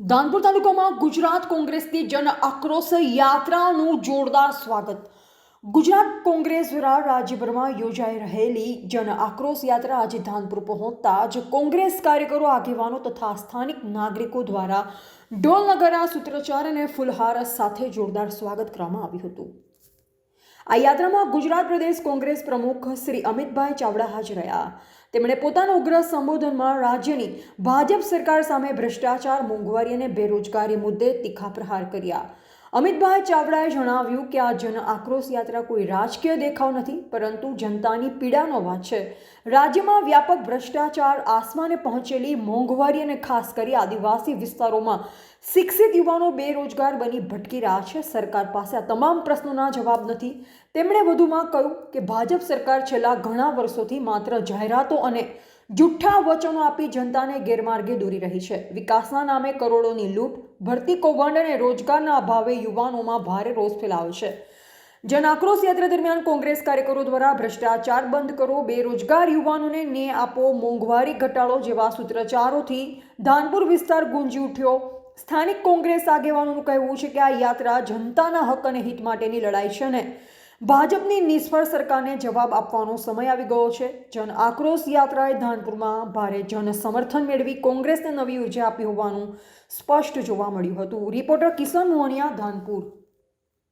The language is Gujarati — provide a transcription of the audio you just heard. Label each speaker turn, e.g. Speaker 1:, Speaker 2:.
Speaker 1: ધાનપુર તાલુકામાં ગુજરાત કોંગ્રેસની જન આક્રોશ યાત્રાનું જોરદાર સ્વાગત. ગુજરાત કોંગ્રેસ દ્વારા રાજ્યભરમાં યોજાઈ રહેલી જન આક્રોશ યાત્રા આજે ધાનપુર પહોંચતા જ કોંગ્રેસ કાર્યકરો, આગેવાનો તથા સ્થાનિક નાગરિકો દ્વારા ઢોલ નગારા, સૂત્રોચ્ચાર અને ફૂલહાર સાથે જોરદાર સ્વાગત કરવામાં આવ્યું હતું. આ યાત્રામાં ગુજરાત પ્રદેશ કોંગ્રેસ પ્રમુખ શ્રી અમિતભાઈ ચાવડા હાજર રહ્યા. તેમણે પોતાના ઉગ્ર સંબોધનમાં રાજ્યની ભાજપ સરકાર સામે ભ્રષ્ટાચાર, મોંઘવારી અને બેરોજગારી મુદ્દે તીખા પ્રહાર કર્યા. અમિતભાઈ ચાવડાએ જણાવ્યું કે આ જન આક્રોશ યાત્રા કોઈ રાજકીય દેખાવ નથી, પરંતુ જનતાની પીડાનો અવાજ છે. રાજ્યમાં વ્યાપક ભ્રષ્ટાચાર, આસમાને પહોંચેલી મોંઘવારી અને ખાસ કરી આદિવાસી વિસ્તારોમાં શિક્ષિત યુવાનો બેરોજગાર બની ભટકી રહ્યા છે. સરકાર પાસે આ તમામ પ્રશ્નોના જવાબ નથી. તેમણે વધુમાં કહ્યું કે ભાજપ સરકાર છેલ્લા ઘણા વર્ષોથી માત્ર જાહેરાતો અને જૂઠ્ઠા વચનો આપી જનતાને ગેરમાર્ગે દોરી રહી છે. વિકાસના નામે કરોડોની લૂંટ, ભરતી કૌભાંડ અને રોજગારના અભાવે યુવાનોમાં ભારે રોષ ફેલાયો છે. જન આક્રોશ યાત્રા દરમિયાન કોંગ્રેસ કાર્યકરો દ્વારા ભ્રષ્ટાચાર બંધ કરો, બેરોજગાર યુવાનોને ન્યાય આપો, મોંઘવારી ઘટાડો જેવા સૂત્રોચ્ચારોથી ધાનપુર વિસ્તાર ગુંજી ઉઠ્યો. સ્થાનિક કોંગ્રેસ આગેવાનોનું કહેવું છે કે આ યાત્રા જનતાના હક અને હિત માટેની લડાઈ છે અને ભાજપની નિષ્ફળ સરકારને જવાબ આપવાનો સમય આવી ગયો છે. જન આક્રોશ યાત્રાએ ધાનપુરમાં ભારે જન સમર્થન મેળવી કોંગ્રેસને નવી ઉર્જા આપી હોવાનું સ્પષ્ટ જોવા મળ્યું હતું. રિપોર્ટર કિશન મોહનિયા, ધાનપુર.